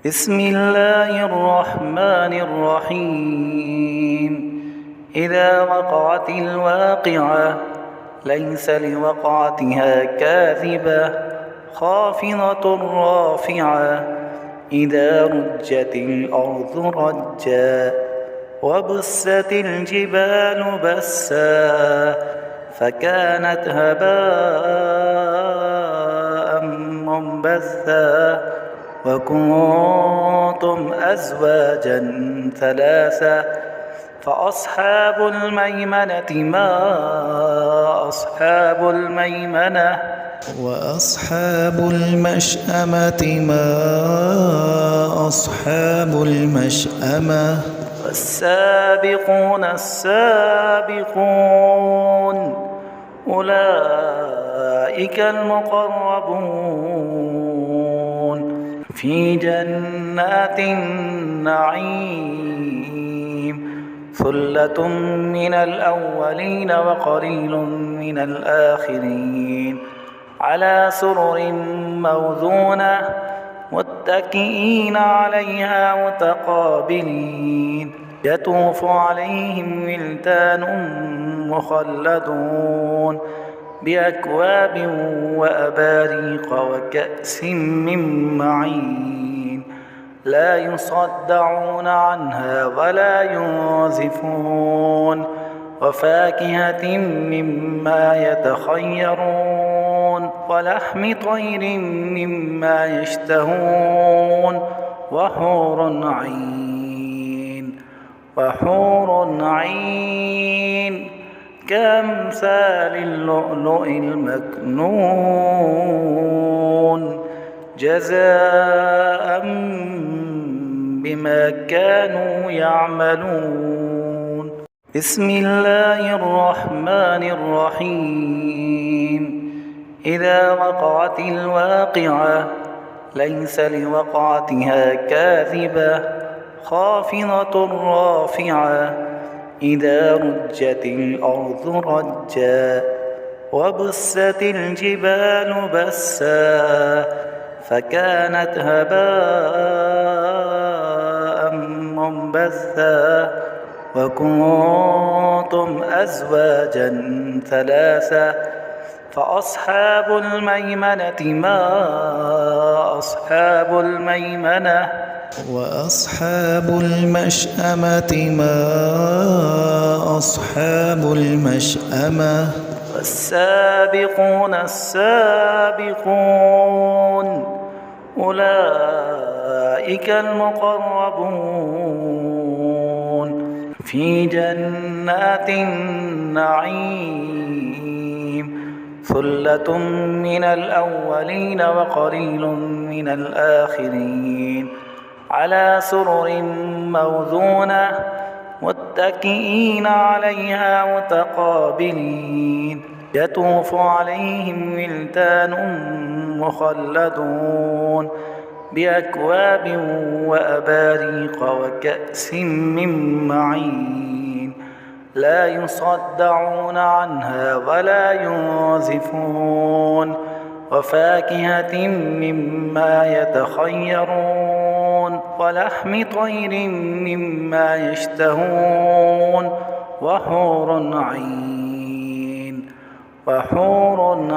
بسم الله الرحمن الرحيم. إذا وقعت الواقعة ليس لوقعتها كاذبة خافضة رافعة إذا رجت الأرض رجا وبست الجبال بسا فكانت هباء منبثا وكنتم أزواجا ثلاثا فأصحاب الميمنة ما أصحاب الميمنة وأصحاب المشأمة ما أصحاب المشأمة والسابقون السابقون أولئك المقربون في جنات النعيم ثلة من الأولين وقليل من الآخرين على سرر موضونة متكئين عليها متقابلين يطوف عليهم ولدان مخلدون بأكواب وأباريق وكأس من معين لا يصدعون عنها ولا ينزفون وفاكهة مما يتخيرون ولحم طير مما يشتهون وحور عين كأمثال اللؤلؤ المكنون جزاء بما كانوا يعملون. بسم الله الرحمن الرحيم. إذا وقعت الواقعة ليس لوقعتها كاذبة خافضة رافعة إذا رجت الأرض رجا وبست الجبال بسا فكانت هباء منبثا وكنتم أزواجا ثلاثا فأصحاب الميمنة ما أصحاب الميمنة وأصحاب المشأمة ما أصحاب المشأمة والسابقون السابقون أولئك المقربون في جنات النعيم ثلة من الأولين وقليل من الآخرين على سرر موضونة متكئين عليها متقابلين يطوف عليهم ولدان مخلدون بأكواب وأباريق وكأس من معين لا يصدعون عنها ولا ينزفون وفاكهة مما يتخيرون ولحم طير مما يشتهون وحور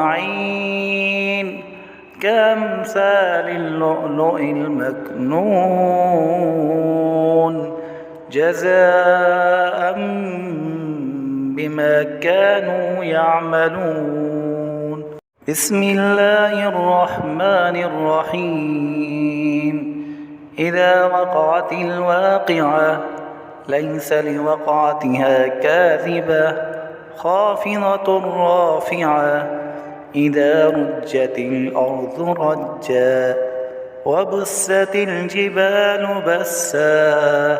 عين كأمثال اللؤلؤ المكنون جزاء بما كانوا يعملون. بسم الله الرحمن الرحيم. إذا وقعت الواقعة ليس لوقعتها كاذبة خافضة رافعة إذا رجت الأرض رجا وبست الجبال بسا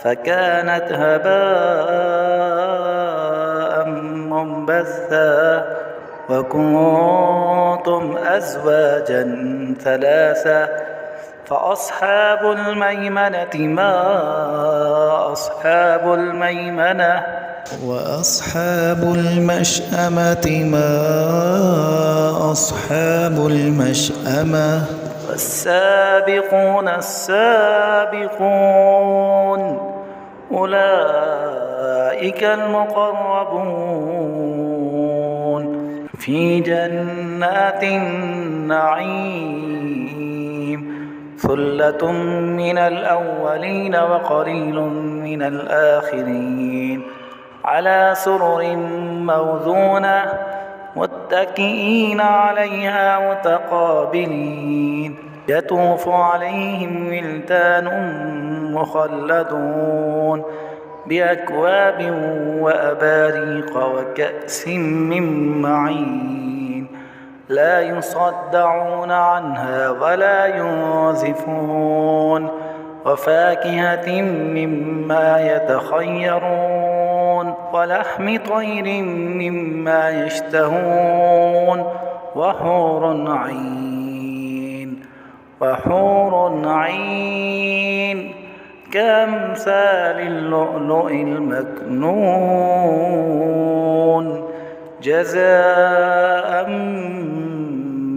فكانت هباء منبثا وكنتم أزواجا ثلاثا فأصحاب الميمنة ما أصحاب الميمنة وأصحاب المشأمة ما أصحاب المشأمة والسابقون السابقون أولئك المقربون في جنات النعيم ثلة من الأولين وقليل من الآخرين على سرر موضونة متكئين عليها متقابلين يطوف عليهم ولدان مخلدون بأكواب وأباريق وكأس من معين لا يصدعون عنها ولا ينزفون وفاكهة مما يتخيرون ولحم طير مما يشتهون وحور عين كأمثال اللؤلؤ المكنون جزاء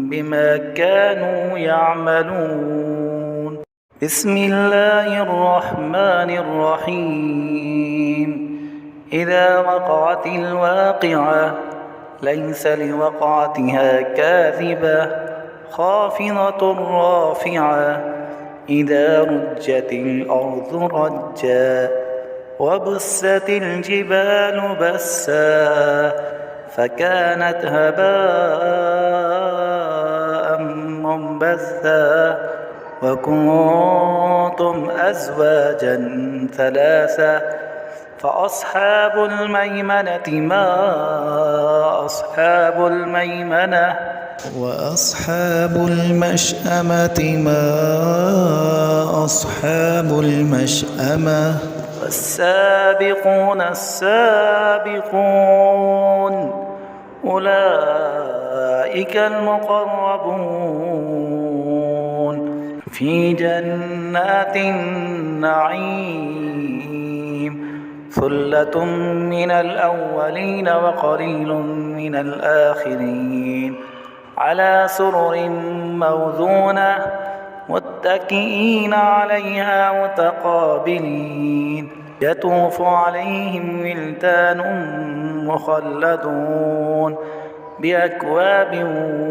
بما كانوا يعملون بسم الله الرحمن الرحيم إذا وقعت الواقعة ليس لوقعتها كاذبة خافضة رافعة إذا رجت الأرض رجا وبست الجبال بسا فكانت هباء منبثا وكنتم أزواجا ثلاثا فأصحاب الميمنة ما أصحاب الميمنة وأصحاب المشأمة ما أصحاب المشأمة والسابقون السابقون أولئك المقربون في جنات النعيم ثلة من الأولين وقليل من الآخرين على سرر موضونة متكئين عليها متقابلين يطوف عليهم ولدان مخلدون بأكواب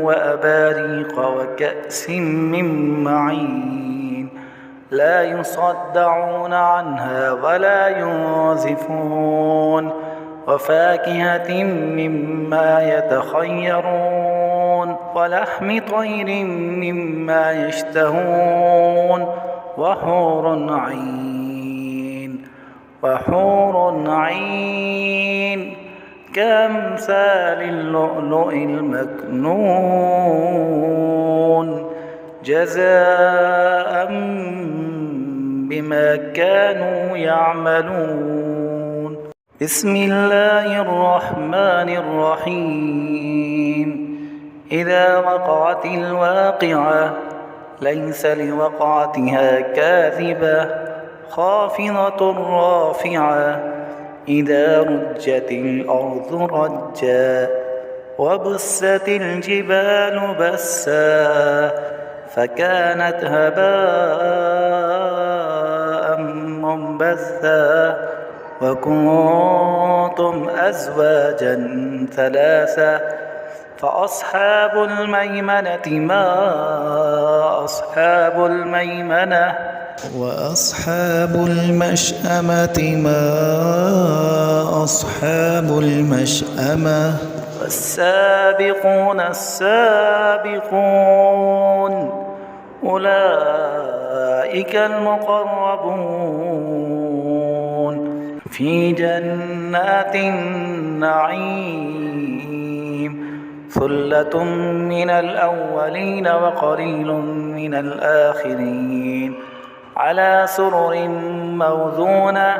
وأباريق وكأس من معين لا يصدعون عنها ولا ينزفون وفاكهة مما يتخيرون ولحم طير مما يشتهون وحور عين كأمثال اللؤلؤ المكنون جزاء بما كانوا يعملون بسم الله الرحمن الرحيم إذا وقعت الواقعة ليس لوقعتها كاذبة خافضة رافعة إذا رجت الأرض رجا وبست الجبال بسا فكانت هباء منبثا وكنتم أزواجا ثلاثا فأصحاب الميمنة ما أصحاب الميمنة وأصحاب المشأمة ما أصحاب المشأمة والسابقون السابقون أولئك المقربون في جنات النعيم ثلة من الأولين وقليل من الآخرين على سرر موضونة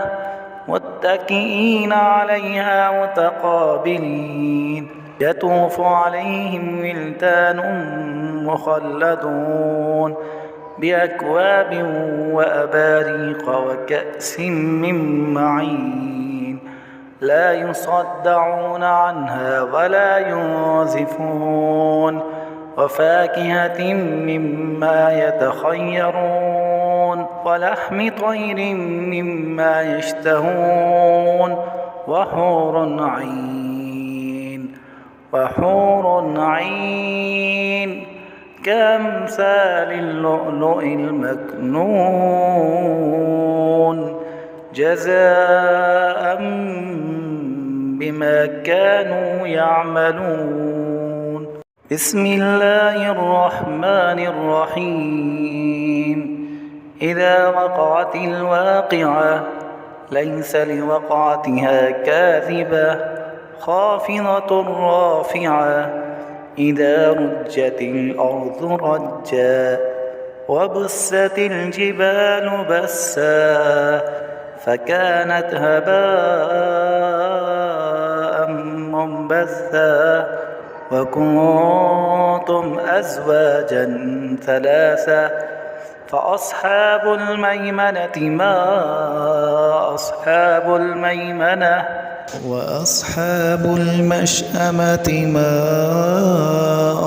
متكئين عليها متقابلين يطوف عليهم ولدان مخلدون بأكواب وأباريق وكأس من معين لا يصدعون عنها ولا ينزفون وفاكهة مما يتخيرون ولحم طير مما يشتهون وحور عين كأمثال اللؤلؤ المكنون جزاء بما كانوا يعملون. بسم الله الرحمن الرحيم. إذا وقعت الواقعة ليس لوقعتها كاذبة خافضة رافعة إذا رجت الأرض رجا وبست الجبال بسا فكانت هباء منبثا وكنتم أزواجا ثلاثا فأصحاب الميمنة ما أصحاب الميمنة وأصحاب المشأمة ما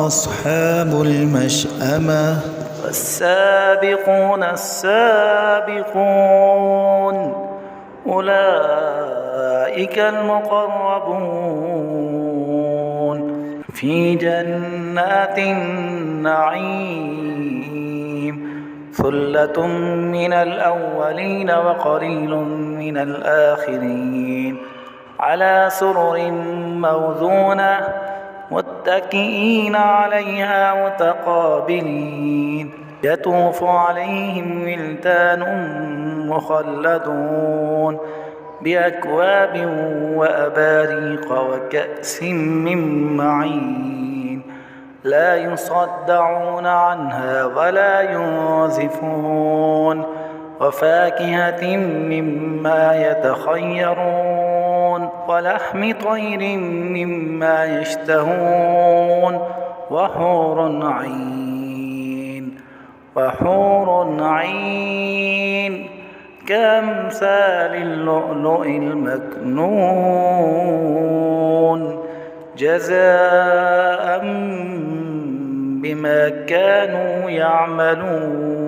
أصحاب المشأمة والسابقون السابقون أولئك المقربون في جنات النعيم ثلة من الأولين وقليل من الآخرين على سرر موضونة متكئين عليها متقابلين يطوف عليهم ولدان مخلدون بأكواب وأباريق وكأس من معين لا يصدعون عنها ولا ينزفون وفاكهة مما يتخيرون ولحم طير مما يشتهون وحور عين كأمثال اللؤلؤ المكنون جزاء بما كانوا يعملون.